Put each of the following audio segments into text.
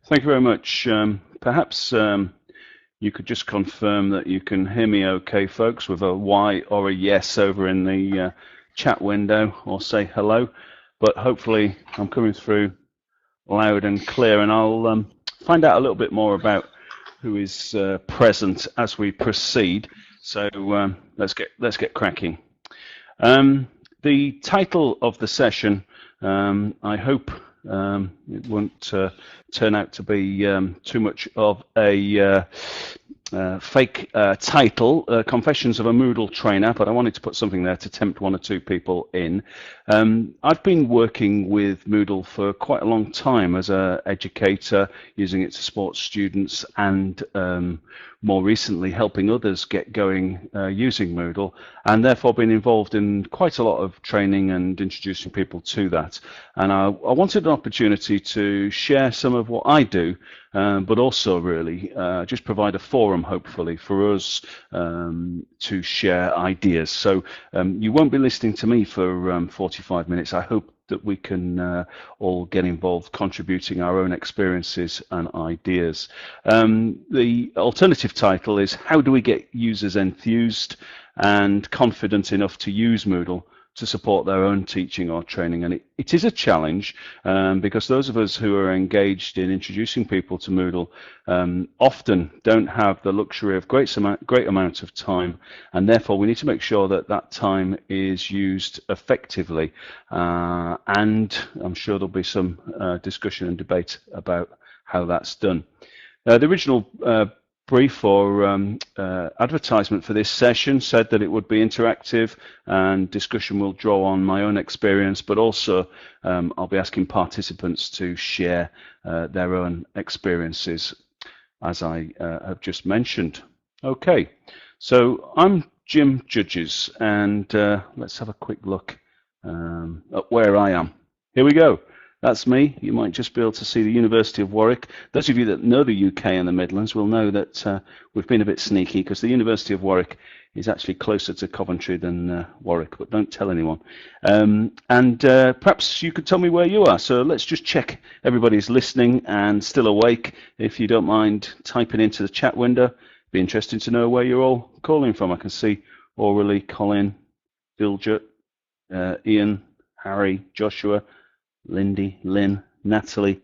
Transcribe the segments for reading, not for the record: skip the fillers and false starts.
Thank you very much. Perhaps you could just confirm that you can hear me okay, folks, with a Y or a yes over in the chat window, or say hello. But hopefully I'm coming through loud and clear, and I'll find out a little bit more about who is present as we proceed. So let's get cracking. The title of the session, I hope it won't turn out to be too much of a fake title, Confessions of a Moodle Trainer, but I wanted to put something there to tempt one or two people in. I've been working with Moodle for quite a long time as an educator, using it to support students, and more recently helping others get going using Moodle, and therefore been involved in quite a lot of training and introducing people to that. And I wanted an opportunity to share some of what I do, but also really just provide a forum, hopefully, for us to share ideas. So you won't be listening to me for 45 minutes. I hope that we can all get involved, contributing our own experiences and ideas. The alternative title is How Do We Get Users Enthused and Confident Enough to Use Moodle to support their own teaching or training? And it is a challenge because those of us who are engaged in introducing people to Moodle often don't have the luxury of great amount of time, and therefore we need to make sure that that time is used effectively, and I'm sure there'll be some discussion and debate about how that's done. The original brief or advertisement for this session said that it would be interactive and discussion will draw on my own experience, but also I'll be asking participants to share their own experiences, as I have just mentioned. Okay, so I'm Jim Judges, and let's have a quick look at where I am. Here we go. That's me. You might just be able to see the University of Warwick. Those of you that know the UK and the Midlands will know that we've been a bit sneaky, because the University of Warwick is actually closer to Coventry than Warwick, but don't tell anyone. And perhaps you could tell me where you are. So let's just check everybody's listening and still awake. If you don't mind typing into the chat window, be interesting to know where you're all calling from. I can see Aurelie, Colin, Diljet, Ian, Harry, Joshua, Lindy, Lynn, Natalie,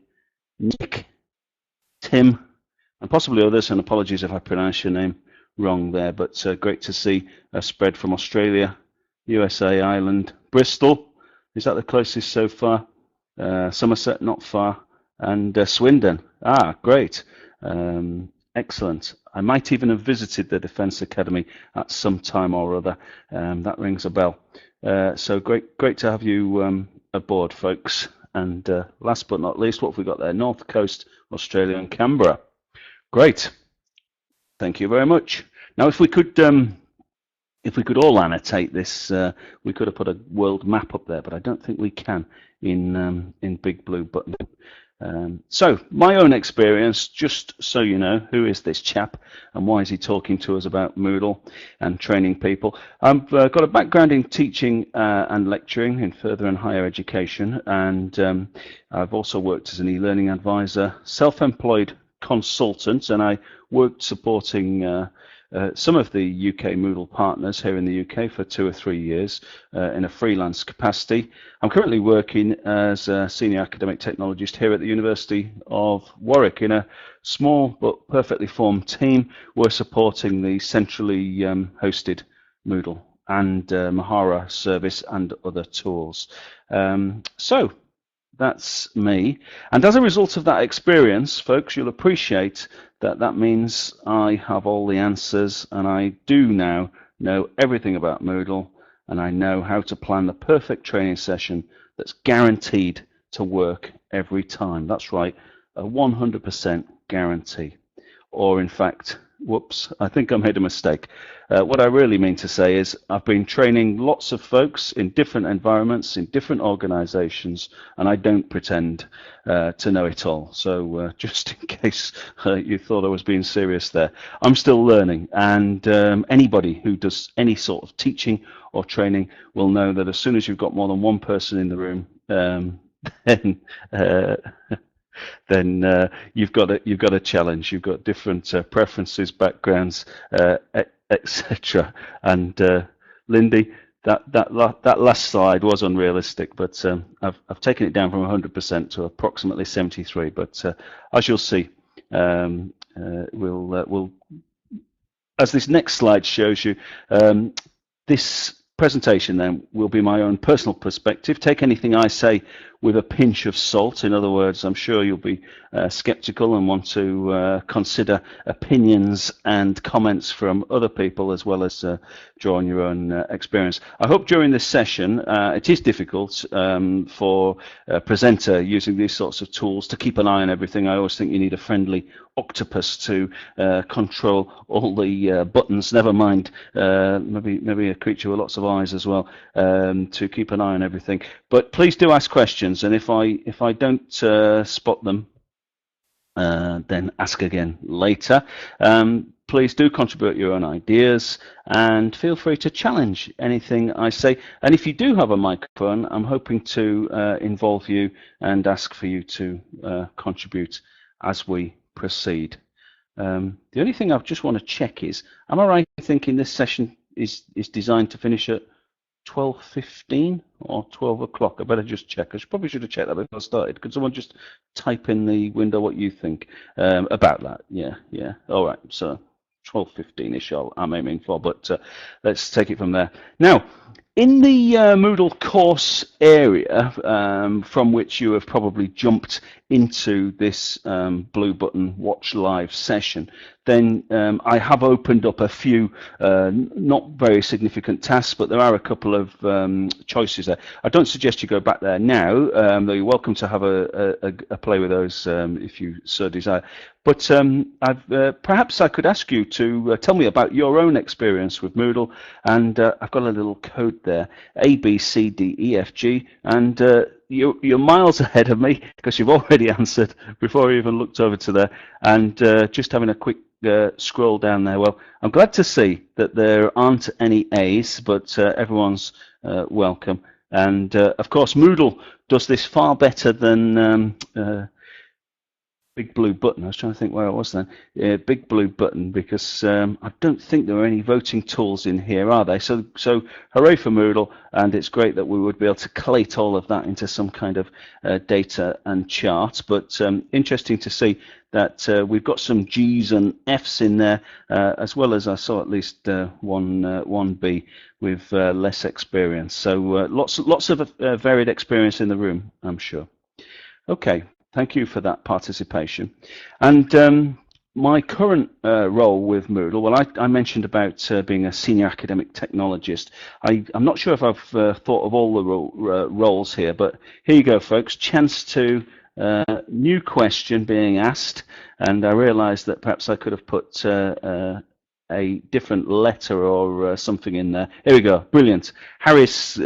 Nick, Tim, and possibly others, and apologies if I pronounce your name wrong there, but great to see a spread from Australia, USA, Ireland, Bristol, is that the closest so far? Somerset, not far, and Swindon. Great. Excellent. I might even have visited the Defence Academy at some time or other. That rings a bell. So great to have you aboard, folks. And last but not least, what have we got there? North Coast, Australia, and Canberra. Great. Thank you very much. Now, if we could all annotate this, we could have put a world map up there, but I don't think we can in Big Blue Button. So my own experience, just so you know, who is this chap and why is he talking to us about Moodle and training people? I've got a background in teaching and lecturing in further and higher education, and I've also worked as an e-learning advisor, self-employed consultant, and I worked supporting some of the UK Moodle partners here in the UK for 2 or 3 years in a freelance capacity. I'm currently working as a senior academic technologist here at the University of Warwick in a small but perfectly formed team. We're supporting the centrally hosted Moodle and Mahara service and other tools. So that's me. And as a result of that experience, folks, you'll appreciate that means I have all the answers, and I do now know everything about Moodle, and I know how to plan the perfect training session that's guaranteed to work every time. That's right, a 100% guarantee. Or in fact, whoops, I think I made a mistake. What I really mean to say is I've been training lots of folks in different environments, in different organizations, and I don't pretend to know it all. So just in case you thought I was being serious there, I'm still learning, and anybody who does any sort of teaching or training will know that as soon as you've got more than one person in the room, then then you've got a challenge. You've got different preferences, backgrounds, etc. And Lindy, that last slide was unrealistic, but I've taken it down from 100% to approximately 73. But as you'll see, we'll as this next slide shows you, this presentation then will be my own personal perspective. Take anything I say with a pinch of salt. In other words, I'm sure you'll be skeptical and want to consider opinions and comments from other people, as well as draw on your own experience. I hope during this session, it is difficult for a presenter using these sorts of tools to keep an eye on everything. I always think you need a friendly octopus to control all the buttons, never mind maybe a creature with lots of eyes as well, to keep an eye on everything. But please do ask questions, and if I don't spot them, then ask again later. Please do contribute your own ideas, and feel free to challenge anything I say. And if you do have a microphone, I'm hoping to involve you and ask for you to contribute as we proceed. The only thing I just want to check is, am I right in thinking this session is designed to finish at 12:15 or 12 o'clock? I better just check. Probably should have checked that before I started. Could someone just type in the window what you think about that? Yeah. All right. So 12:15-ish I'm aiming for, but let's take it from there. Now, in the Moodle course area, from which you have probably jumped into this blue button watch live session, then I have opened up a few not very significant tasks, but there are a couple of choices there. I don't suggest you go back there now, though you're welcome to have a play with those if you so desire. But perhaps I could ask you to tell me about your own experience with Moodle, and I've got a little code there, A, B, C, D, E, F, G, and you're miles ahead of me because you've already answered before I even looked over to there, and just having a quick scroll down there. Well, I'm glad to see that there aren't any A's, but everyone's welcome. And of course, Moodle does this far better than Big Blue Button. I was trying to think where I was then. Big Blue Button, because I don't think there are any voting tools in here, are they? So hooray for Moodle, and it's great that we would be able to collate all of that into some kind of data and chart. But interesting to see that we've got some G's and F's in there, as well as I saw at least one B with less experience. So lots of varied experience in the room, I'm sure. Okay. Thank you for that participation. And my current role with Moodle, well, I mentioned about being a senior academic technologist. I'm not sure if I've thought of all the roles here, but here you go, folks. Chance to new question being asked, and I realised that perhaps I could have put a different letter or something in there. Here we go. Brilliant. Harris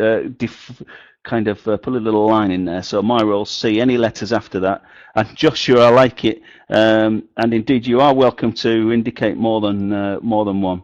kind of put a little line in there. So my role C, any letters after that. And Joshua, I like it. And indeed, you are welcome to indicate more than one.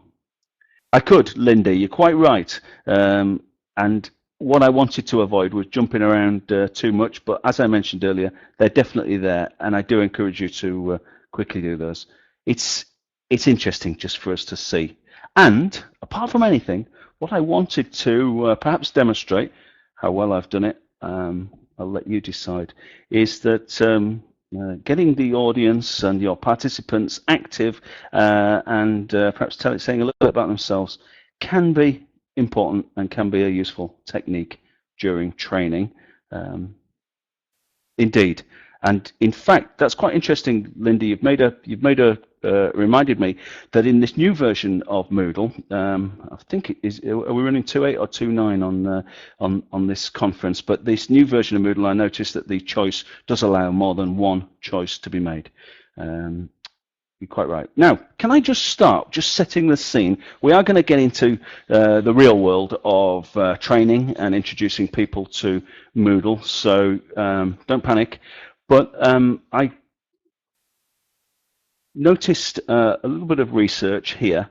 I could, Lindy, you're quite right. And what I wanted to avoid was jumping around too much. But as I mentioned earlier, they're definitely there. And I do encourage you to quickly do those. It's interesting just for us to see. And apart from anything, what I wanted to perhaps demonstrate, how well I've done it, I'll let you decide, is that getting the audience and your participants active and perhaps saying a little bit about themselves can be important and can be a useful technique during training. Indeed. And in fact, that's quite interesting, Lindy. You've reminded me that in this new version of Moodle, I think it is. Are we running 2.8 or 2.9 on this conference? But this new version of Moodle, I noticed that the choice does allow more than one choice to be made. You're quite right. Now, can I just start just setting the scene? We are going to get into the real world of training and introducing people to Moodle, so don't panic. But noticed a little bit of research here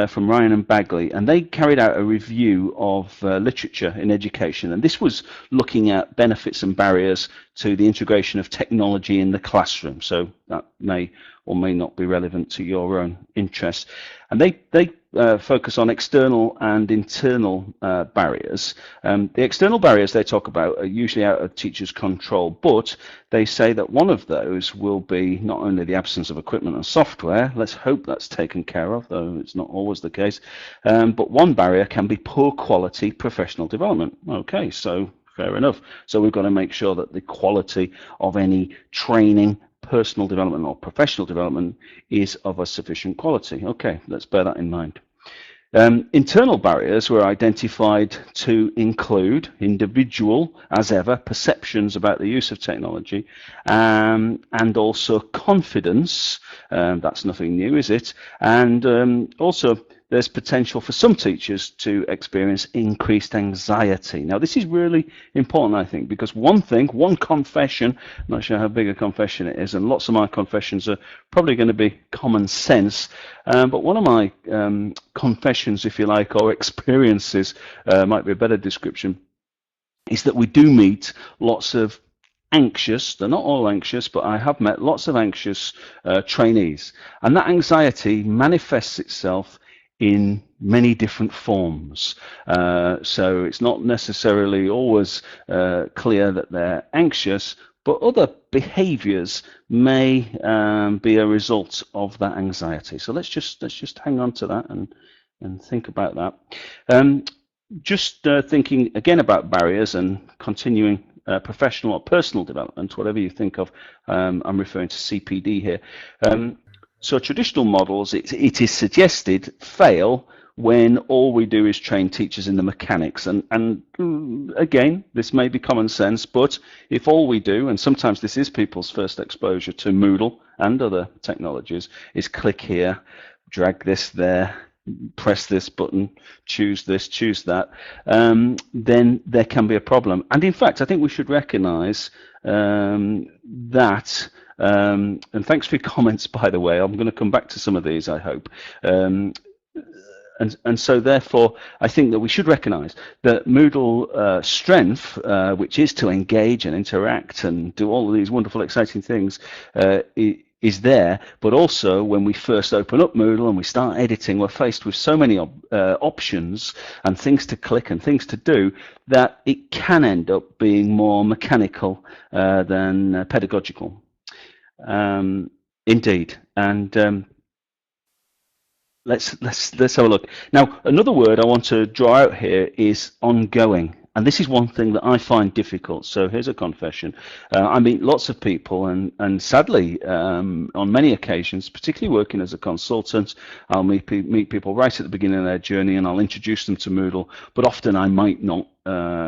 from Ryan and Bagley, and they carried out a review of literature in education, and this was looking at benefits and barriers to the integration of technology in the classroom. So that may or may not be relevant to your own interests. And they focus on external and internal barriers. The external barriers they talk about are usually out of teachers' control, but they say that one of those will be not only the absence of equipment and software, let's hope that's taken care of, though it's not always the case, but one barrier can be poor quality professional development. Okay, so fair enough. So we've got to make sure that the quality of any training, personal development or professional development is of a sufficient quality. Okay, let's bear that in mind. Internal barriers were identified to include individual, as ever, perceptions about the use of technology, and also confidence. That's nothing new, is it? And also there's potential for some teachers to experience increased anxiety. Now, this is really important, I think, because one confession, I'm not sure how big a confession it is, and lots of my confessions are probably going to be common sense, but one of my confessions, if you like, or experiences, might be a better description, is that we do meet lots of anxious, they're not all anxious, but I have met lots of anxious trainees, and that anxiety manifests itself in many different forms. So it's not necessarily always clear that they're anxious, but other behaviors may be a result of that anxiety. So let's just hang on to that and think about that. Just thinking again about barriers and continuing professional or personal development, whatever you think of. I'm referring to CPD here. So traditional models, it is suggested, fail when all we do is train teachers in the mechanics. And again, this may be common sense, but if all we do, and sometimes this is people's first exposure to Moodle and other technologies, is click here, drag this there, press this button, choose this, choose that, then there can be a problem. And in fact, I think we should recognize that, and thanks for your comments, by the way. I'm going to come back to some of these, I hope. And so therefore, I think that we should recognize that Moodle strength, which is to engage and interact and do all of these wonderful, exciting things, is there, but also when we first open up Moodle and we start editing, we're faced with so many options and things to click and things to do that it can end up being more mechanical than pedagogical. Indeed, and let's have a look. Now, another word I want to draw out here is ongoing. And this is one thing that I find difficult. So here's a confession. I meet lots of people, and sadly, on many occasions, particularly working as a consultant, I'll meet people right at the beginning of their journey, and I'll introduce them to Moodle, but often I might not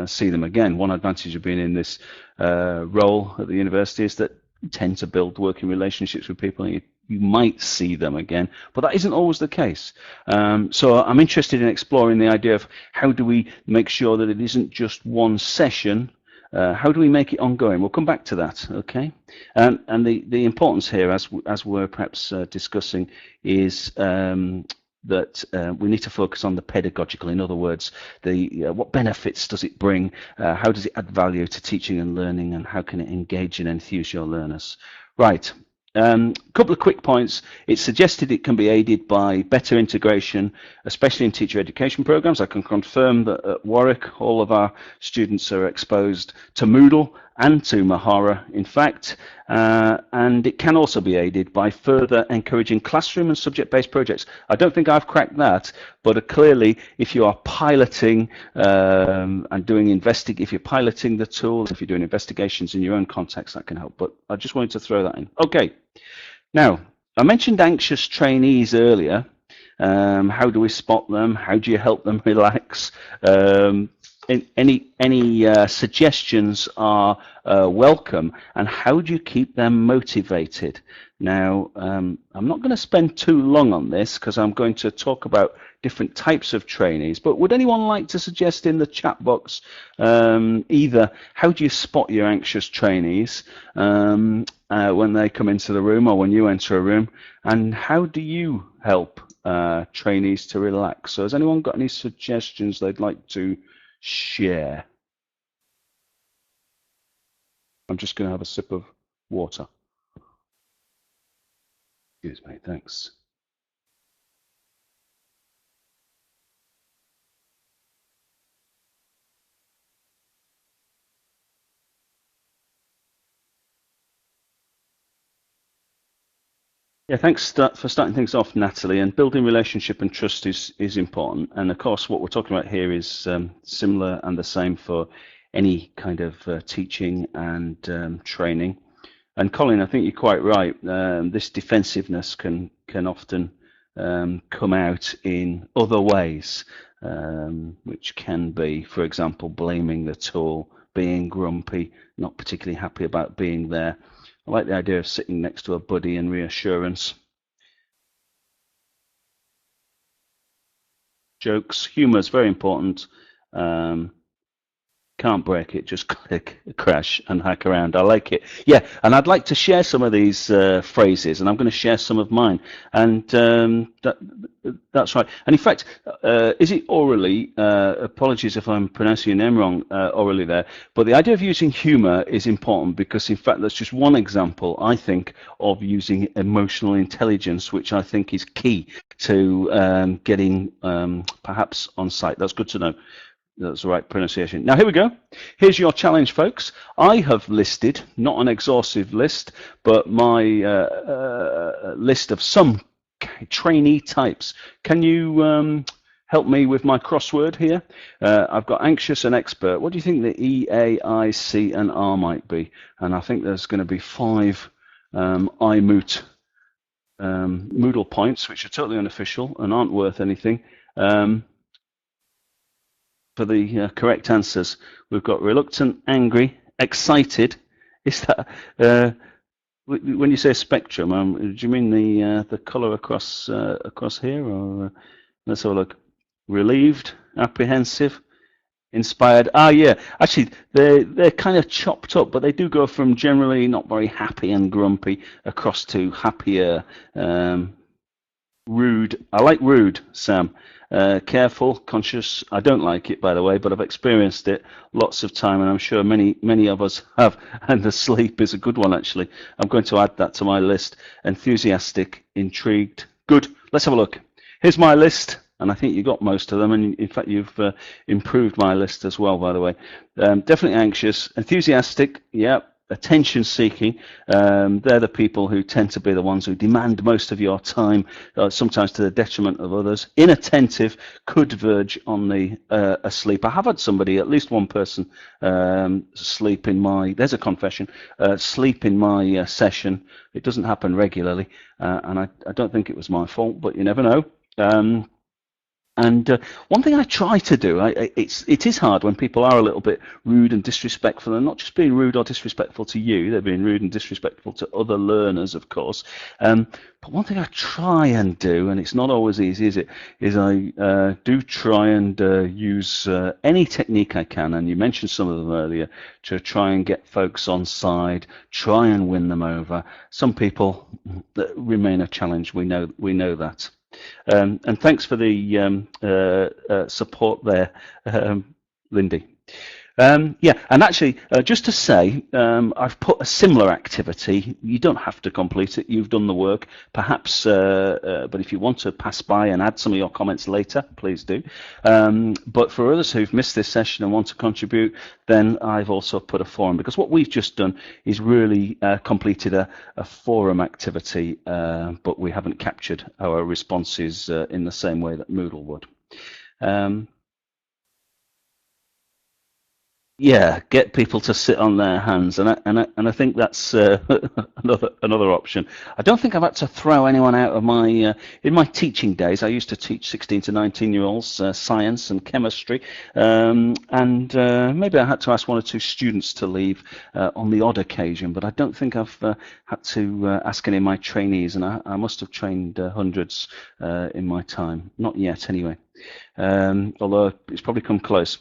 see them again. One advantage of being in this role at the university is that you tend to build working relationships with people, and you might see them again, but that isn't always the case. So I'm interested in exploring the idea of how do we make sure that it isn't just one session. How do we make it ongoing? We'll come back to that, okay? And the importance here, as we're perhaps discussing, is that we need to focus on the pedagogical. In other words, what benefits does it bring? How does it add value to teaching and learning, and how can it engage and enthuse your learners? Right. Couple of quick points. It's suggested it can be aided by better integration, especially in teacher education programs. I can confirm that at Warwick, all of our students are exposed to Moodle and to Mahara, in fact, and it can also be aided by further encouraging classroom and subject-based projects. I don't think I've cracked that, but clearly, if you are piloting and doing if you're piloting the tool, if you're doing investigations in your own context, that can help. But I just wanted to throw that in. Okay. Now, I mentioned anxious trainees earlier. How do we spot them? How do you help them relax? Any suggestions are welcome, and how do you keep them motivated? Now, I'm not going to spend too long on this because I'm going to talk about different types of trainees, but would anyone like to suggest in the chat box either how do you spot your anxious trainees, when they come into the room or when you enter a room? And how do you help trainees to relax? So has anyone got any suggestions they'd like to share? I'm just going to have a sip of water. Excuse me, thanks. Yeah, thanks for starting things off, Natalie. And building relationship and trust is important. And of course, what we're talking about here is similar and the same for any kind of teaching and training. And Colin, I think you're quite right. This defensiveness can often come out in other ways, which can be, for example, blaming the tool, being grumpy, not particularly happy about being there. I like the idea of sitting next to a buddy and reassurance. Jokes, humour is very important. Can't break it, just click, crash, and hack around. I like it. Yeah, and I'd like to share some of these phrases, and I'm going to share some of mine. And that's right. And in fact, is it orally? Apologies if I'm pronouncing your name wrong, orally there. But the idea of using humour is important because, in fact, that's just one example, I think, of using emotional intelligence, which I think is key to getting perhaps on site. That's good to know. That's the right pronunciation. Now, here we go. Here's your challenge, folks. I have listed, not an exhaustive list, but my list of some trainee types. Can you help me with my crossword here? I've got anxious and expert. What do you think the E, A, I, C, and R might be? And I think there's going to be 5 iMoot Moodle points, which are totally unofficial and aren't worth anything. For the correct answers, we've got reluctant, angry, excited. Is that when you say spectrum? Do you mean the colour across here, or let's have a look? Relieved, apprehensive, inspired. Ah, yeah. Actually, they're kind of chopped up, but they do go from generally not very happy and grumpy across to happier, rude. I like rude, Sam. Careful, conscious. I don't like it, by the way, but I've experienced it lots of time, and I'm sure many of us have. And the sleep is a good one, actually. I'm going to add that to my list. Enthusiastic, intrigued. Good. Let's have a look. Here's my list, and I think you got most of them. And in fact, you've improved my list as well, by the way. Definitely anxious, enthusiastic. Yeah. Attention seeking, they're the people who tend to be the ones who demand most of your time, sometimes to the detriment of others. Inattentive could verge on the asleep. I have had somebody, at least one person, sleep in my, there's a confession, sleep in my session. It doesn't happen regularly, and I don't think it was my fault, but you never know. And one thing I try to do, it is hard when people are a little bit rude and disrespectful, and not just being rude or disrespectful to you, they're being rude and disrespectful to other learners, of course. But one thing I try and do, and it's not always easy, is I do try and use any technique I can, and you mentioned some of them earlier, to try and get folks on side, try and win them over. Some people remain a challenge, we know that. And thanks for the support there, Lindy. Yeah, and actually, just to say, I've put a similar activity. You don't have to complete it. You've done the work, perhaps, but if you want to pass by and add some of your comments later, please do. But for others who've missed this session and want to contribute, then I've also put a forum, because what we've just done is really completed a forum activity, but we haven't captured our responses in the same way that Moodle would. Yeah, get people to sit on their hands, and I think that's another option. I don't think I've had to throw anyone out of my in my teaching days. I used to teach 16 to 19-year-olds science and chemistry, and maybe I had to ask 1 or 2 students to leave on the odd occasion, but I don't think I've had to ask any of my trainees, and I must have trained hundreds in my time. Not yet, anyway. Although it's probably come close.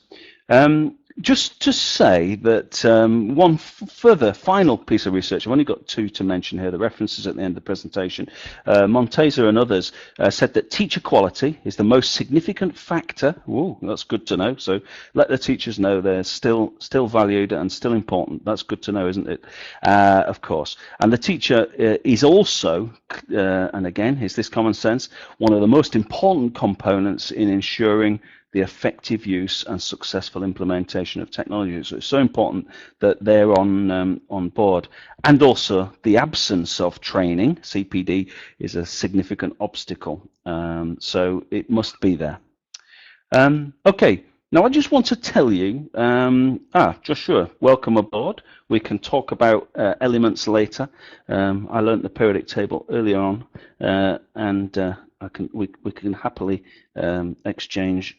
Just to say that one further final piece of research, I've only got two to mention here, the references at the end of the presentation. Montesa and others said that teacher quality is the most significant factor. Ooh, that's good to know. So let the teachers know they're still valued and still important. That's good to know, isn't it? Of course. And the teacher is also, and again, is this common sense, one of the most important components in ensuring the effective use and successful implementation of technology. So it's so important that they're on board. And also the absence of training, CPD, is a significant obstacle. So it must be there. Okay, now I just want to tell you, Joshua, welcome aboard. We can talk about elements later. I learnt the periodic table earlier on, and we can happily exchange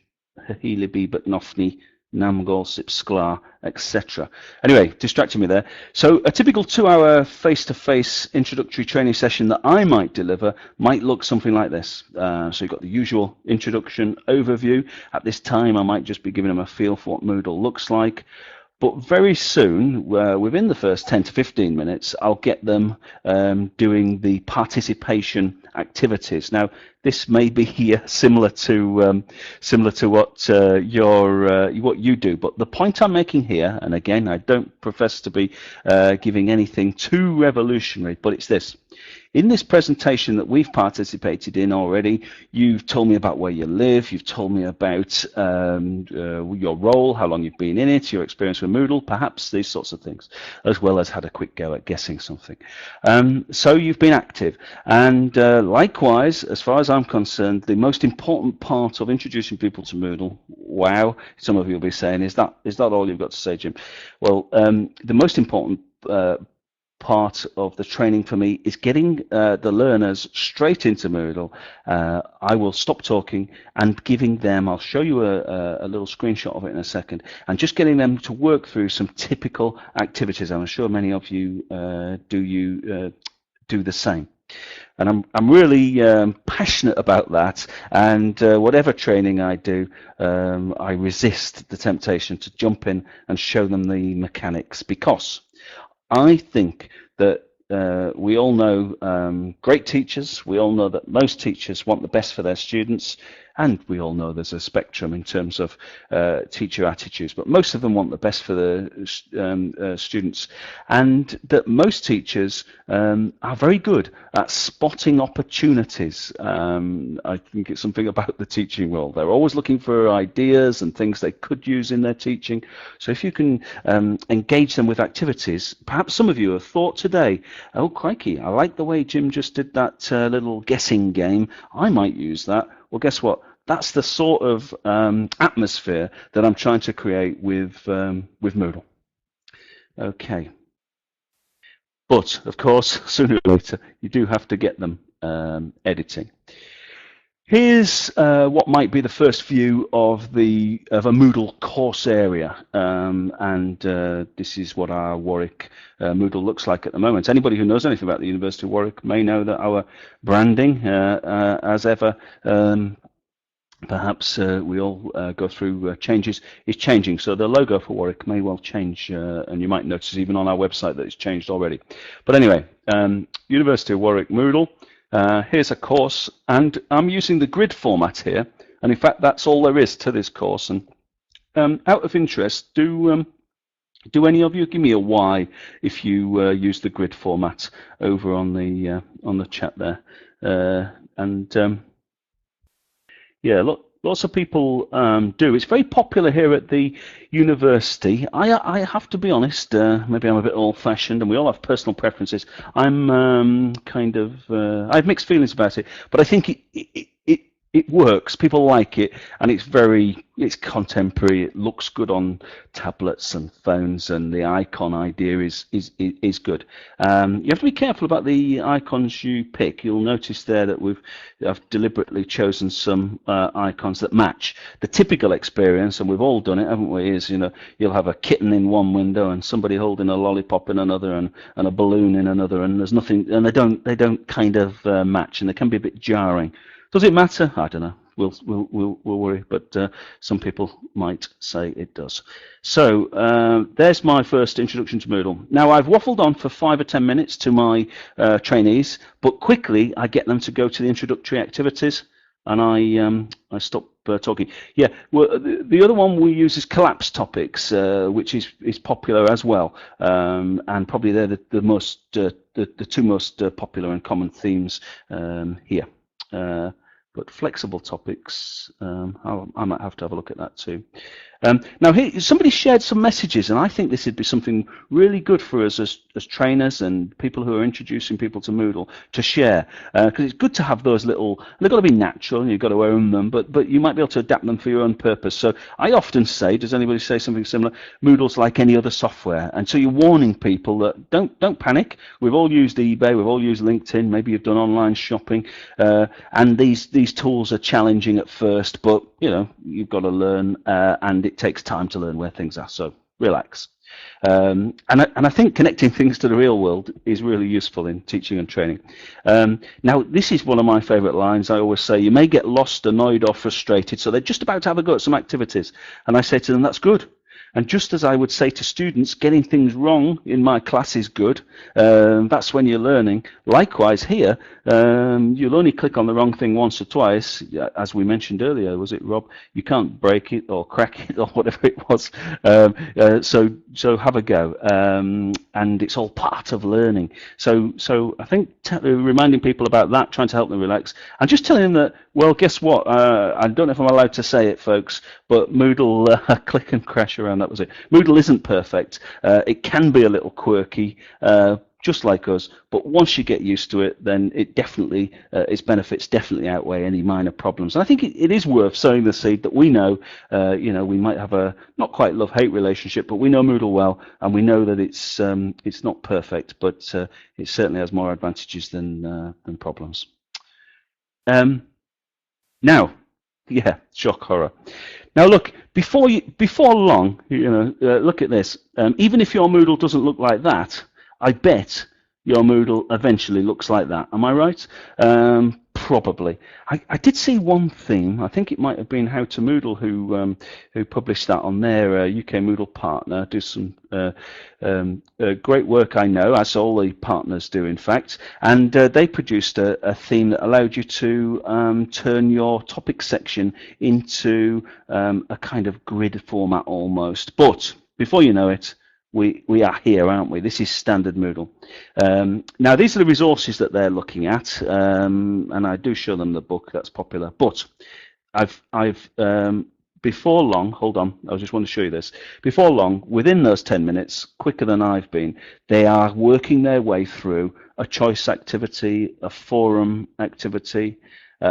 Helibi, Nofni, Namgol, Sipsklar, etc. Anyway, distracting me there. So a typical 2-hour face-to-face introductory training session that I might deliver might look something like this. So you've got the usual introduction overview. At this time, I might just be giving them a feel for what Moodle looks like. But very soon, within the first 10 to 15 minutes, I'll get them doing the participation activities. Now, this may be similar to what what you do, but the point I'm making here, and again, I don't profess to be giving anything too revolutionary, but it's this. In this presentation that we've participated in already, you've told me about where you live, you've told me about your role, how long you've been in it, your experience with Moodle, perhaps these sorts of things, as well as had a quick go at guessing something. So you've been active. And likewise, as far as I'm concerned, the most important part of introducing people to Moodle, wow, some of you will be saying, is that all you've got to say, Jim? Well, the most important part of the training for me is getting the learners straight into Moodle. I will stop talking and giving them, I'll show you a little screenshot of it in a second, and just getting them to work through some typical activities. I'm sure many of you do the same. And I'm really passionate about that, and whatever training I do, I resist the temptation to jump in and show them the mechanics, because I think that we all know great teachers, we all know that most teachers want the best for their students, and we all know there's a spectrum in terms of teacher attitudes, but most of them want the best for the students, and that most teachers are very good at spotting opportunities. I think it's something about the teaching world. They're always looking for ideas and things they could use in their teaching. So if you can engage them with activities, perhaps some of you have thought today, oh crikey, I like the way Jim just did that little guessing game. I might use that. Well, guess what? That's the sort of atmosphere that I'm trying to create with Moodle. Okay. But, of course, sooner or later, you do have to get them editing. Here's what might be the first view of a Moodle course area, and this is what our Warwick Moodle looks like at the moment. Anybody who knows anything about the University of Warwick may know that our branding, as ever, perhaps we all go through changes, is changing. So the logo for Warwick may well change, and you might notice even on our website that it's changed already. But anyway, University of Warwick Moodle. Here's a course, and I'm using the grid format here, and in fact that's all there is to this course. And out of interest, do any of you give me a Y if you use the grid format over on the chat there? Yeah, lots of people do. It's very popular here at the university. I have to be honest, maybe I'm a bit old-fashioned, and we all have personal preferences. I'm I have mixed feelings about it, but I think it works. People like it, and it's contemporary. It looks good on tablets and phones, and the icon idea is good. You have to be careful about the icons you pick. You'll notice there that I've deliberately chosen some icons that match the typical experience, and we've all done it, haven't we? Is you'll have a kitten in one window and somebody holding a lollipop in another, and a balloon in another, and there's nothing, and they don't kind of match, and they can be a bit jarring. Does it matter? I don't know. We'll worry, but some people might say it does. So there's my first introduction to Moodle. Now I've waffled on for 5 or 10 minutes to my trainees, but quickly I get them to go to the introductory activities, and I stop talking. Yeah, well, the other one we use is collapse topics, which is popular as well, and probably they're the two most popular and common themes here. But flexible topics, I might have to have a look at that too. Now, here, somebody shared some messages, and I think this would be something really good for us as trainers and people who are introducing people to Moodle to share, because it's good to have those little, they've got to be natural, you've got to own them, but you might be able to adapt them for your own purpose. So I often say, does anybody say something similar? Moodle's like any other software, and so you're warning people that don't panic. We've all used eBay, we've all used LinkedIn, maybe you've done online shopping, and these tools are challenging at first, but you know, you've got to learn, and it takes time to learn where things are, so relax. And I think connecting things to the real world is really useful in teaching and training. Now, this is one of my favourite lines. I always say, you may get lost, annoyed or frustrated, so they're just about to have a go at some activities. And I say to them, that's good. And just as I would say to students, getting things wrong in my class is good. That's when you're learning. Likewise here, you'll only click on the wrong thing once or twice. As we mentioned earlier, was it Rob? You can't break it or crack it or whatever it was. So have a go. And it's all part of learning. So I think reminding people about that, trying to help them relax, and just telling them that, well, guess what? I don't know if I'm allowed to say it, folks, but Moodle click and crash around. That was it. Moodle isn't perfect. It can be a little quirky, just like us. But once you get used to it, then it definitely, its benefits definitely outweigh any minor problems. And I think it is worth sowing the seed that we know, we might have a not quite love-hate relationship, but we know Moodle well, and we know that it's not perfect, but it certainly has more advantages than problems. Now, yeah, shock horror. Now look, before long, look at this. Even if your Moodle doesn't look like that, I bet your Moodle eventually looks like that. Am I right? Probably. I did see one theme. I think it might have been How to Moodle who published that on their UK Moodle partner. Do some great work, I know, as all the partners do, in fact. And they produced a theme that allowed you to turn your topic section into a kind of grid format almost. But before you know it, we are here, aren't we? This is standard Moodle. Now, these are the resources that they're looking at, and I do show them the book. That's popular. But I've before long, hold on, I just want to show you this. Before long, within those 10 minutes, quicker than I've been, they are working their way through a choice activity, a forum activity,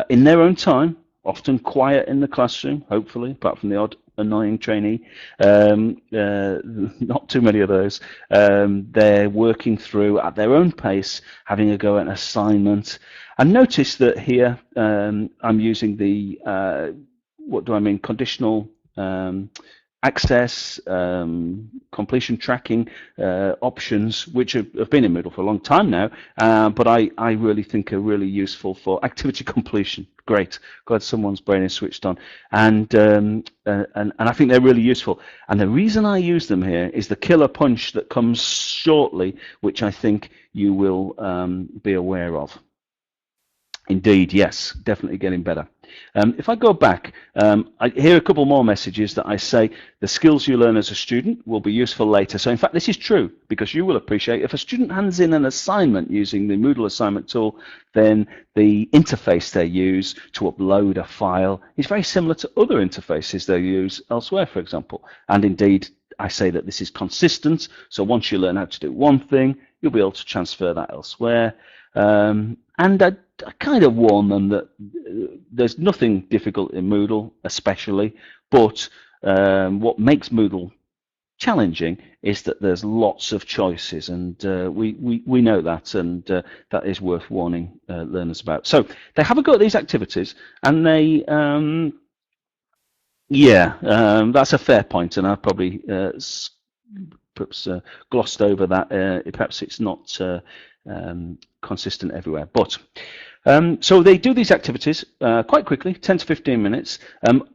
in their own time, often quiet in the classroom, hopefully, apart from the odd annoying trainee, not too many of those. They're working through at their own pace, having a go at an assignment. And notice that here I'm using the, what do I mean, conditional access, completion tracking options, which have been in Moodle for a long time now, but I really think are really useful for activity completion. Great, glad someone's brain is switched on, and I think they're really useful. And the reason I use them here is the killer punch that comes shortly, which I think you will be aware of. Indeed, yes, definitely getting better. If I go back, I hear a couple more messages that I say the skills you learn as a student will be useful later. So in fact, this is true, because you will appreciate if a student hands in an assignment using the Moodle assignment tool, then the interface they use to upload a file is very similar to other interfaces they use elsewhere, for example. And indeed, I say that this is consistent. So once you learn how to do one thing, you'll be able to transfer that elsewhere. And I kind of warn them that there's nothing difficult in Moodle, especially, but what makes Moodle challenging is that there's lots of choices, and we know that, and that is worth warning learners about. So they have a go at these activities, and they, that's a fair point, and I've probably perhaps glossed over that. Perhaps it's not consistent everywhere. But so they do these activities quite quickly, 10 to 15 minutes.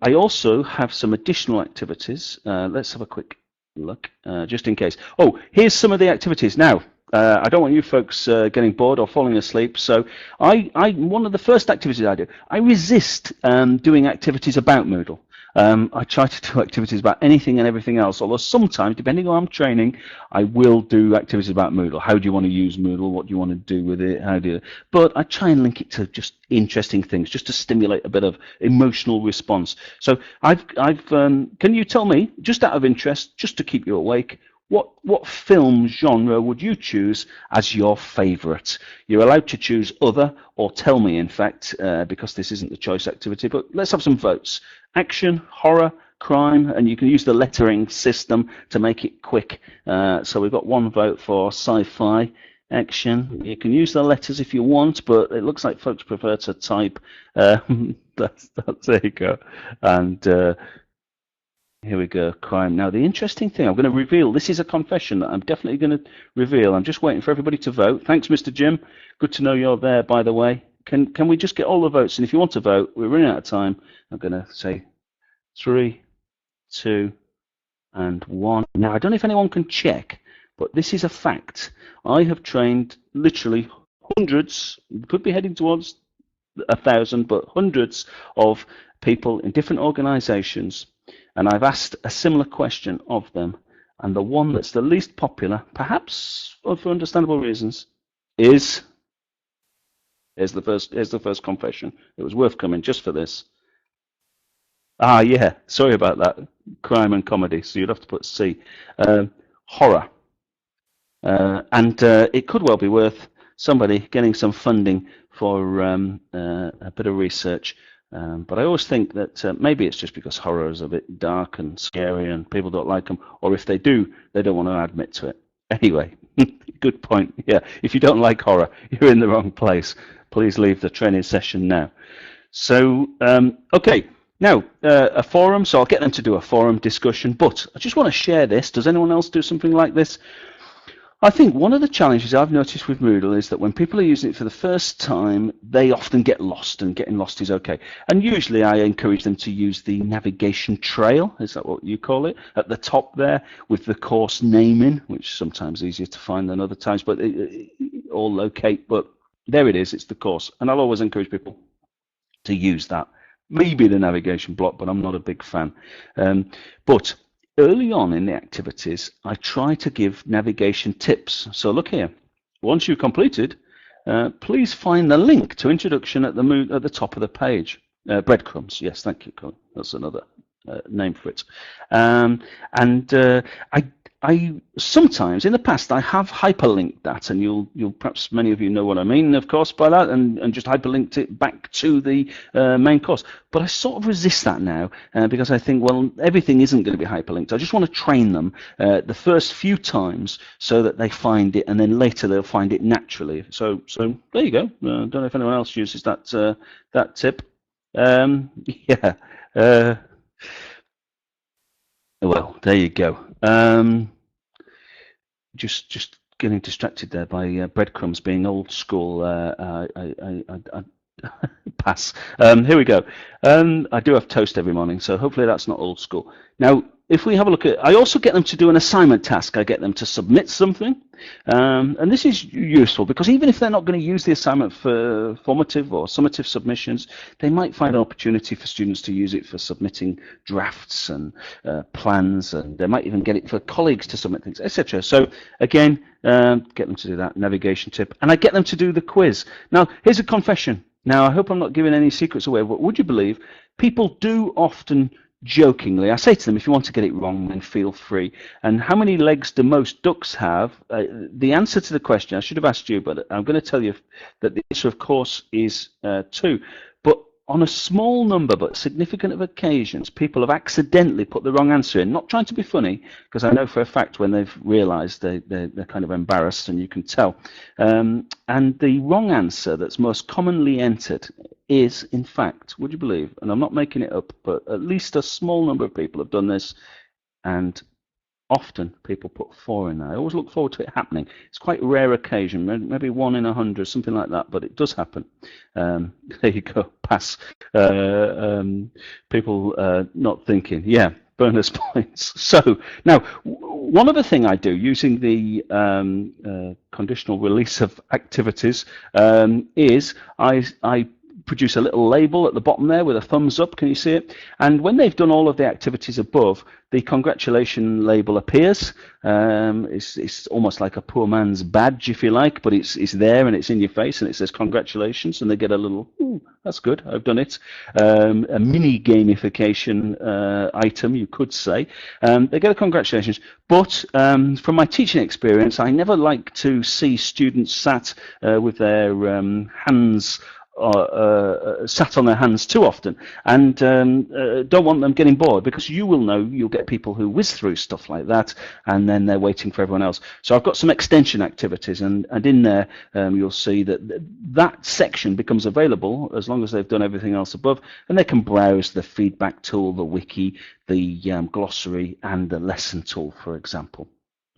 I also have some additional activities. Let's have a quick look, just in case. Oh, here's some of the activities. Now, I don't want you folks getting bored or falling asleep. So one of the first activities I do, I resist doing activities about Moodle. I try to do activities about anything and everything else, although sometimes, depending on I'm training, I will do activities about Moodle. How do you want to use Moodle? What do you want to do with it? How do you... But I try and link it to just interesting things, just to stimulate a bit of emotional response. So can you tell me, just out of interest, just to keep you awake, what film genre would you choose as your favourite? You're allowed to choose other, or tell me, in fact, because this isn't the choice activity, but let's have some votes. Action, horror, crime, and you can use the lettering system to make it quick. So we've got one vote for sci-fi. Action. You can use the letters if you want, but it looks like folks prefer to type. There you go. And here we go, crime. Now, the interesting thing, I'm going to reveal, this is a confession that I'm definitely going to reveal. I'm just waiting for everybody to vote. Thanks, Mr. Jim. Good to know you're there, by the way. Can we just get all the votes? And if you want to vote, we're running out of time. I'm going to say 3, 2, and 1. Now, I don't know if anyone can check, but this is a fact. I have trained literally hundreds, could be heading towards 1,000, but hundreds of people in different organizations. And I've asked a similar question of them, and the one that's the least popular, perhaps for understandable reasons, is here's the first confession. It was worth coming just for this. Ah, yeah, sorry about that. Crime and comedy, so you'd have to put C. Horror, and it could well be worth somebody getting some funding for a bit of research. But I always think that maybe it's just because horror is a bit dark and scary and people don't like them, or if they do, they don't want to admit to it. Anyway, good point. Yeah, if you don't like horror, you're in the wrong place. Please leave the training session now. So, okay, now a forum, so I'll get them to do a forum discussion, but I just want to share this. Does anyone else do something like this? I think one of the challenges I've noticed with Moodle is that when people are using it for the first time, they often get lost, and getting lost is okay. And usually I encourage them to use the navigation trail, is that what you call it, at the top there with the course naming, which is sometimes easier to find than other times, but or locate, but there it is, it's the course. And I'll always encourage people to use that. Maybe the navigation block, but I'm not a big fan. But early on in the activities, I try to give navigation tips. So look here. Once you've completed, please find the link to introduction at the top of the page. Breadcrumbs. Yes, thank you, Colin. That's another name for it. I sometimes in the past I have hyperlinked that, and you'll perhaps many of you know what I mean, of course, by that, and just hyperlinked it back to the main course. But I sort of resist that now because I think, well, everything isn't going to be hyperlinked. I just want to train them the first few times so that they find it, and then later they'll find it naturally. So there you go. Don't know if anyone else uses that tip. Yeah. Well, there you go. Just getting distracted there by breadcrumbs being old school. I pass. Here we go. I do have toast every morning, so hopefully that's not old school. Now, if we have a look at, I also get them to do an assignment task. I get them to submit something, and this is useful because even if they're not going to use the assignment for formative or summative submissions, they might find an opportunity for students to use it for submitting drafts and plans, and they might even get it for colleagues to submit things, etc. So again, get them to do that navigation tip, and I get them to do the quiz. Now, here's a confession. Now, I hope I'm not giving any secrets away, but would you believe people do often jokingly, I say to them, if you want to get it wrong, then feel free. And how many legs do most ducks have? The answer to the question, I should have asked you, but I'm going to tell you that the answer, of course, is 2. But on a small number but significant of occasions, people have accidentally put the wrong answer in, not trying to be funny, because I know for a fact when they've realized they're kind of embarrassed, and you can tell. And the wrong answer that's most commonly entered is, in fact, would you believe, and I'm not making it up, but at least a small number of people have done this, and often people put 4 in there. I always look forward to it happening. It's quite a rare occasion, maybe 1 in 100, something like that, but it does happen. There you go, pass. People not thinking, yeah, bonus points. So now, one other thing I do using the conditional release of activities is I produce a little label at the bottom there with a thumbs up. Can you see it? And when they've done all of the activities above, the congratulation label appears. It's almost like a poor man's badge, if you like, but it's there and it's in your face and it says congratulations, and they get a little, ooh, that's good, I've done it. A mini gamification item, you could say. They get a congratulations, but from my teaching experience, I never like to see students sat with their hands sat on their hands too often, and don't want them getting bored, because you will know you'll get people who whiz through stuff like that and then they're waiting for everyone else. So I've got some extension activities, and in there you'll see that that section becomes available as long as they've done everything else above, and they can browse the feedback tool, the wiki, the glossary, and the lesson tool, for example.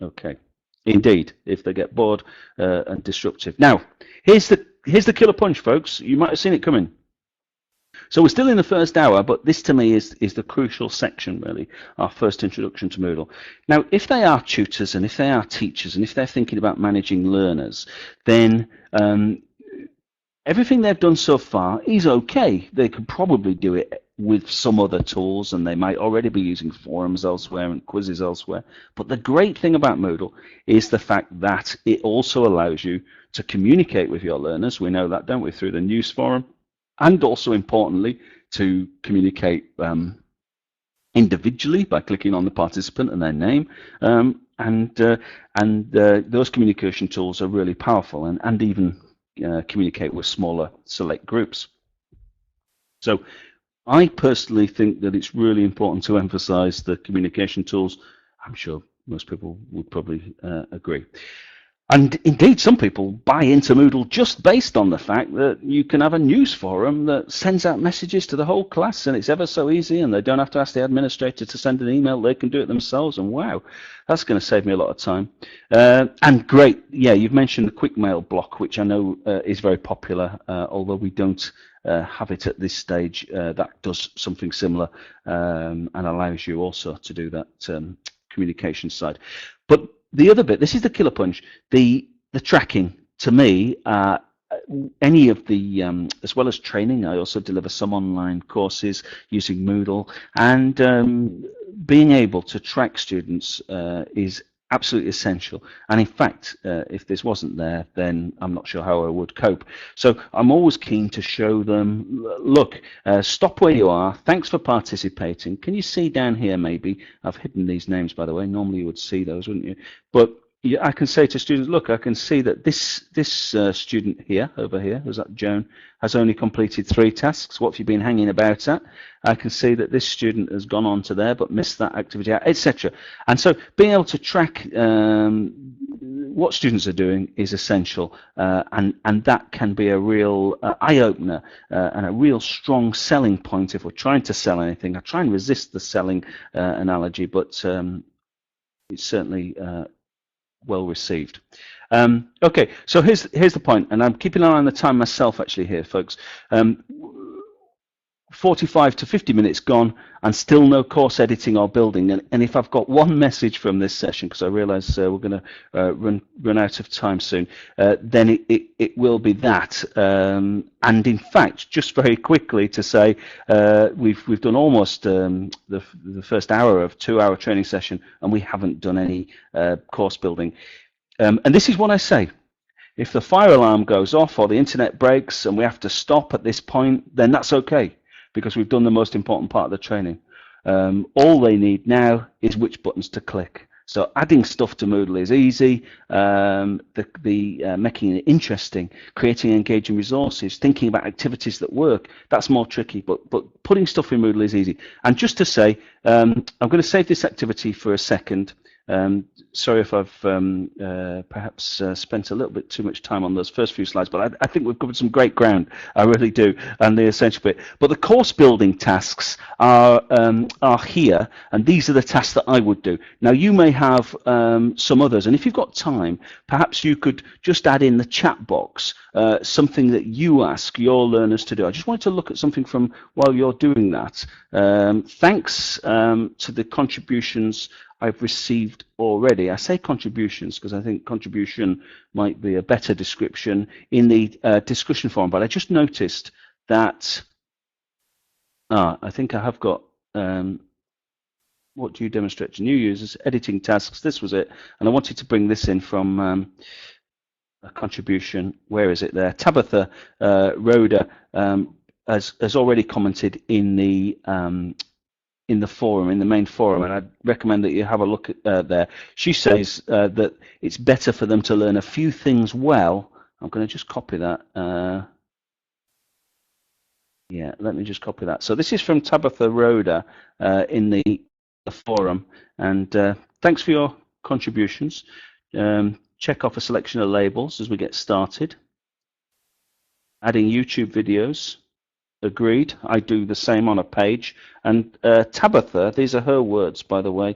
Okay. Indeed, if they get bored and disruptive. Now, here's the killer punch, folks. You might have seen it coming. So we're still in the first hour, but this to me is the crucial section, really, our first introduction to Moodle. Now, if they are tutors and if they are teachers and if they're thinking about managing learners, then everything they've done so far is okay. They could probably do it with some other tools, and they might already be using forums elsewhere and quizzes elsewhere. But the great thing about Moodle is the fact that it also allows you to communicate with your learners. We know that, don't we, through the news forum, and also importantly to communicate individually by clicking on the participant and their name. Those communication tools are really powerful, and even communicate with smaller select groups. So I personally think that it's really important to emphasize the communication tools. I'm sure most people would probably agree. And indeed, some people buy into Moodle just based on the fact that you can have a news forum that sends out messages to the whole class, and it's ever so easy, and they don't have to ask the administrator to send an email. They can do it themselves, and wow, that's going to save me a lot of time. And great, yeah, you've mentioned the quick mail block, which I know is very popular, although we don't have it at this stage. That does something similar and allows you also to do that communication side. But the other bit, this is the killer punch, the tracking. To me, any of the, as well as training, I also deliver some online courses using Moodle, and being able to track students is absolutely essential. And in fact, if this wasn't there, then I'm not sure how I would cope. So I'm always keen to show them, look, stop where you are. Thanks for participating. Can you see down here, maybe? I've hidden these names, by the way. Normally you would see those, wouldn't you? But I can say to students, look, I can see that this student here, over here, was that Joan, has only completed 3 tasks. What have you been hanging about at? I can see that this student has gone on to there but missed that activity, etc. And so being able to track what students are doing is essential, and that can be a real eye-opener and a real strong selling point if we're trying to sell anything. I try and resist the selling analogy, but it's certainly well received. Okay, so here's the point, and I'm keeping an eye on the time myself actually here, folks. 45 to 50 minutes gone and still no course editing or building, and if I've got one message from this session, because I realize we're going to run out of time soon, then it will be that. And in fact, just very quickly to say, we've done almost the first hour of 2-hour training session, and we haven't done any course building. And this is what I say: if the fire alarm goes off or the internet breaks and we have to stop at this point, then that's okay, because we've done the most important part of the training. All they need now is which buttons to click. So adding stuff to Moodle is easy. Making it interesting, creating engaging resources, thinking about activities that work, that's more tricky. But putting stuff in Moodle is easy. And just to say, I'm going to save this activity for a second. Sorry if I've perhaps spent a little bit too much time on those first few slides, but I think we've covered some great ground. I really do, and the essential bit. But the course building tasks are here, and these are the tasks that I would do. Now, you may have some others, and if you've got time, perhaps you could just add in the chat box something that you ask your learners to do. I just wanted to look at something from while you're doing that. Thanks to the contributions I've received already. I say contributions because I think contribution might be a better description in the discussion forum, but I just noticed that I think I have got what do you demonstrate to new users, editing tasks, this was it, and I wanted to bring this in from a contribution. Where is it there? Tabitha Rhoda has already commented in the forum, in the main forum, and I'd recommend that you have a look at there. She says that it's better for them to learn a few things well. I'm going to just copy that. Yeah, let me just copy that. So this is from Tabitha Rhoda in the forum, and thanks for your contributions. Check off a selection of labels as we get started. Adding YouTube videos. Agreed. I do the same on a page. And Tabitha, these are her words, by the way,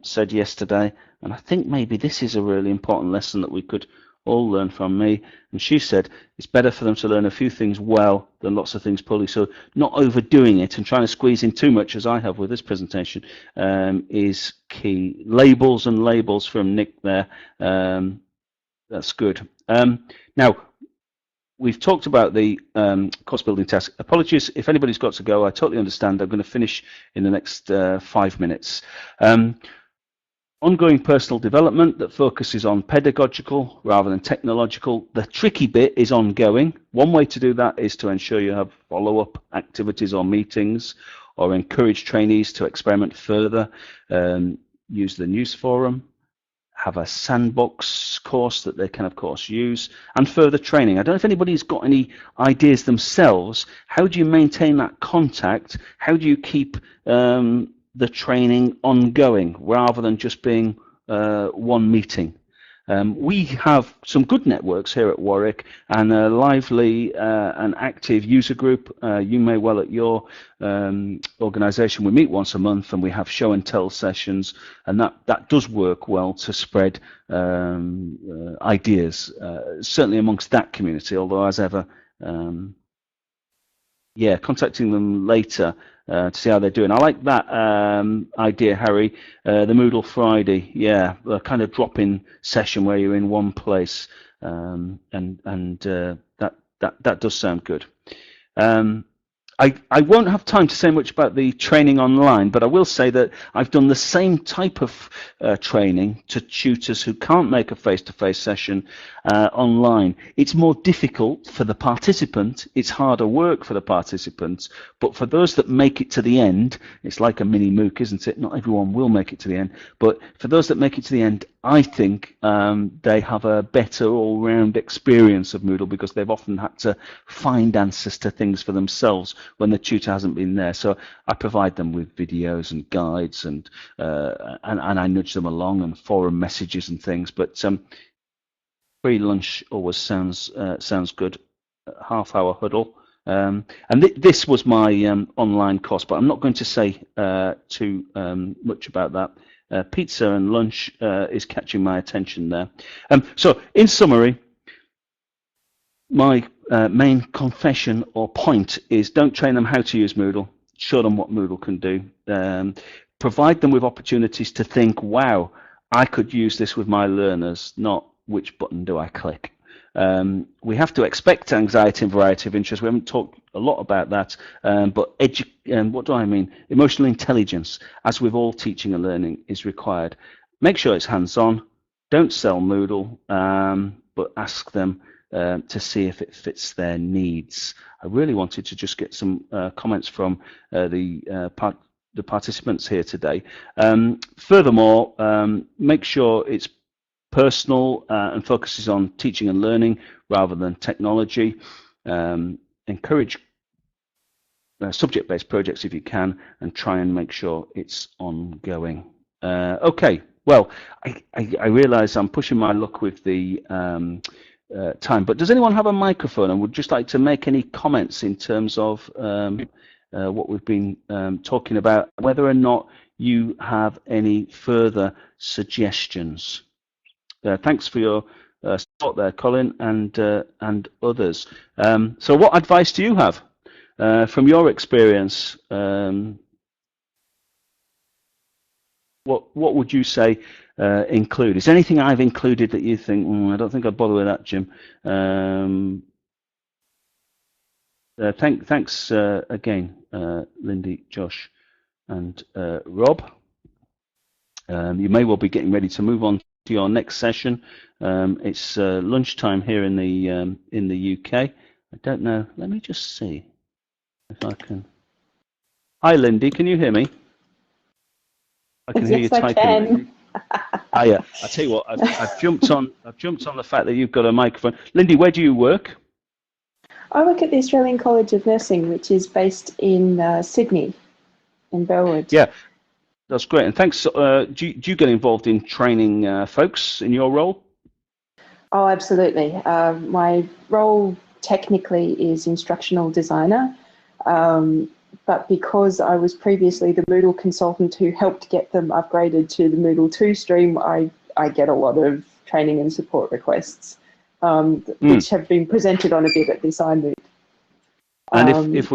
said yesterday, and I think maybe this is a really important lesson that we could all learn from me. And she said it's better for them to learn a few things well than lots of things poorly. So not overdoing it and trying to squeeze in too much, as I have with this presentation, is key. Labels and labels from Nick there. That's good. Now, we've talked about the course building task. Apologies if anybody's got to go. I totally understand. I'm going to finish in the next 5 minutes. Ongoing personal development that focuses on pedagogical rather than technological. The tricky bit is ongoing. One way to do that is to ensure you have follow-up activities or meetings, or encourage trainees to experiment further. Use the news forum. Have a sandbox course that they can, of course, use, and further training. I don't know if anybody's got any ideas themselves. How do you maintain that contact? How do you keep the training ongoing rather than just being one meeting? We have some good networks here at Warwick and a lively and active user group. You may well at your organisation, we meet once a month and we have show and tell sessions, and that does work well to spread ideas, certainly amongst that community, although as ever, yeah, contacting them later to see how they're doing. I like that idea, Harry, the Moodle Friday, yeah, a kind of drop-in session where you're in one place, and that does sound good. I won't have time to say much about the training online, but I will say that I've done the same type of training to tutors who can't make a face-to-face session online. It's more difficult for the participant, it's harder work for the participants, but for those that make it to the end, it's like a mini MOOC, isn't it? Not everyone will make it to the end, but for those that make it to the end, I think they have a better all-round experience of Moodle because they've often had to find answers to things for themselves when the tutor hasn't been there. So I provide them with videos and guides, and I nudge them along, and forum messages and things. But free lunch always sounds good. Half-hour huddle. And this was my online course, but I'm not going to say too much about that. Pizza and lunch is catching my attention there. So in summary, my main confession or point is don't train them how to use Moodle, show them what Moodle can do. Provide them with opportunities to think, wow, I could use this with my learners, not which button do I click. We have to expect anxiety and variety of interest. We haven't talked a lot about that, but what do I mean? Emotional intelligence, as with all teaching and learning, is required. Make sure it's hands-on. Don't sell Moodle, but ask them to see if it fits their needs. I really wanted to just get some comments from the participants here today. Furthermore, make sure it's personal and focuses on teaching and learning rather than technology. Encourage subject-based projects if you can, and try and make sure it's ongoing. Okay, Well, I realise I'm pushing my luck with the time, but does anyone have a microphone and would just like to make any comments in terms of what we've been talking about, whether or not you have any further suggestions? Thanks for your support there, Colin, and others. So what advice do you have from your experience? What would you say include? Is there anything I've included that you think, I don't think I'd bother with that, Jim? Thanks again, Lindy, Josh, and Rob. You may well be getting ready to move on to your next session. It's lunchtime here in the UK. I don't know. Let me just see if I can. Hi, Lindy. Can you hear me? I can hear you typing. Can. Yeah. I tell you what. I've jumped on the fact that you've got a microphone. Lindy, where do you work? I work at the Australian College of Nursing, which is based in Sydney, in Burwood. Yeah, that's great. And thanks. Do you get involved in training folks in your role? Oh, absolutely. My role technically is instructional designer, but because I was previously the Moodle consultant who helped get them upgraded to the Moodle 2 stream, I get a lot of training and support requests, which have been presented on a bit at this iMoot. And if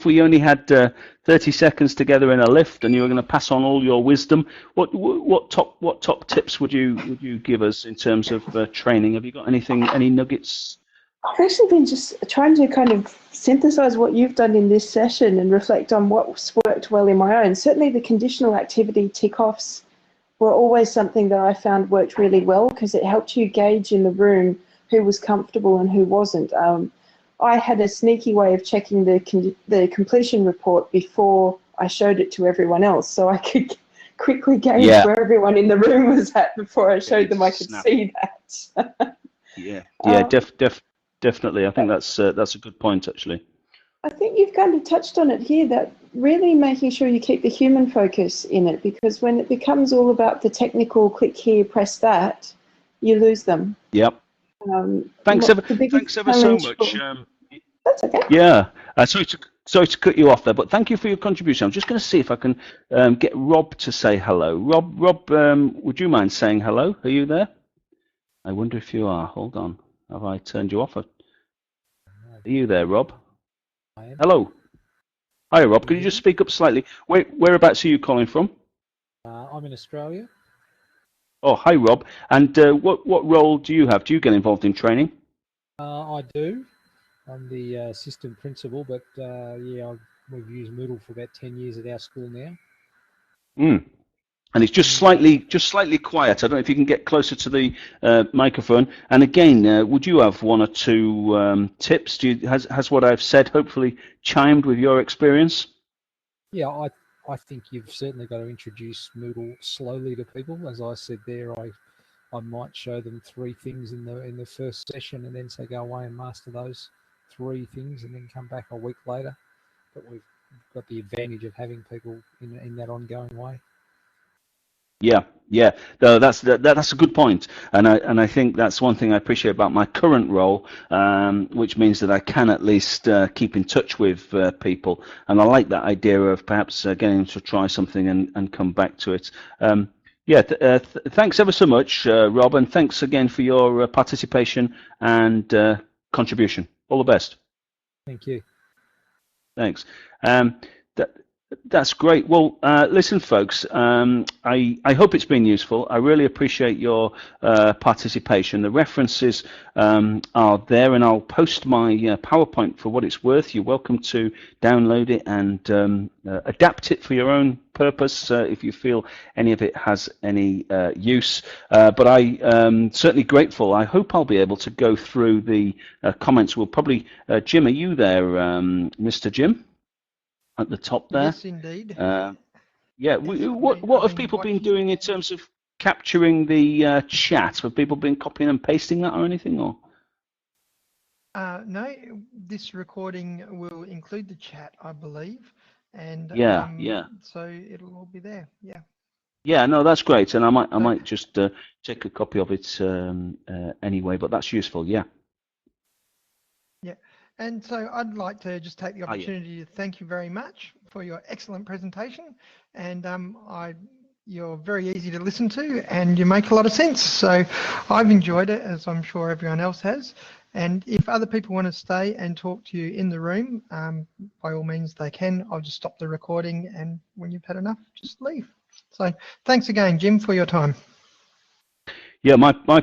we only had 30 seconds together in a lift, and you were going to pass on all your wisdom, what top tips would you give us in terms of training? Have you got any nuggets? I've actually been just trying to kind of synthesize what you've done in this session and reflect on what's worked well in my own. Certainly the conditional activity tick-offs were always something that I found worked really well because it helped you gauge in the room who was comfortable and who wasn't. I had a sneaky way of checking the completion report before I showed it to everyone else, so I could quickly gauge where everyone in the room was at before I showed them I could see that. Definitely. I think that's a good point, actually. I think you've kind of touched on it here, that really making sure you keep the human focus in it, because when it becomes all about the technical click here, press that, you lose them. Yep. Thanks ever so much. That's okay. Yeah. Sorry to cut you off there, but thank you for your contribution. I'm just going to see if I can get Rob to say hello. Rob, would you mind saying hello? Are you there? I wonder if you are. Hold on. Have I turned you off? Are you there, Rob? I am. Hello. Hi, Rob. Could you just speak up slightly? Whereabouts are you calling from? I'm in Australia. Oh, hi, Rob. And what role do you have? Do you get involved in training? I do. I'm the assistant principal, but we've used Moodle for about 10 years at our school now. And it's just slightly quiet. I don't know if you can get closer to the microphone. And again, would you have one or two tips? Has what I've said hopefully chimed with your experience? Yeah, I think you've certainly got to introduce Moodle slowly to people. As I said there, I might show them 3 things in the first session and then say go away and master those 3 things and then come back a week later. But we've got the advantage of having people in that ongoing way. Yeah. No, that's a good point, and I think that's one thing I appreciate about my current role, which means that I can at least keep in touch with people, and I like that idea of perhaps getting them to try something and come back to it. Thanks ever so much, Rob, and thanks again for your participation and contribution. All the best. Thank you. Thanks. That's great. Well, listen, folks, I hope it's been useful. I really appreciate your participation. The references are there, and I'll post my PowerPoint for what it's worth. You're welcome to download it and adapt it for your own purpose if you feel any of it has any use. But I'm certainly grateful. I hope I'll be able to go through the comments. We'll probably, Jim, are you there, Mr. Jim? At the top there. Yes, indeed. What have people been doing in terms of capturing the chat? Have people been copying and pasting that or anything? Or no, this recording will include the chat, I believe, and yeah. so it'll all be there. Yeah. Yeah, no, that's great, and I might just take a copy of it anyway. But that's useful. Yeah. Yeah, and so I'd like to just take the Ah, yeah. opportunity to thank you very much for your excellent presentation, and you're very easy to listen to, and you make a lot of sense. So I've enjoyed it, as I'm sure everyone else has. And if other people want to stay and talk to you in the room, by all means they can. I'll just stop the recording, and when you've had enough, just leave. So thanks again, Jim, for your time. Yeah, my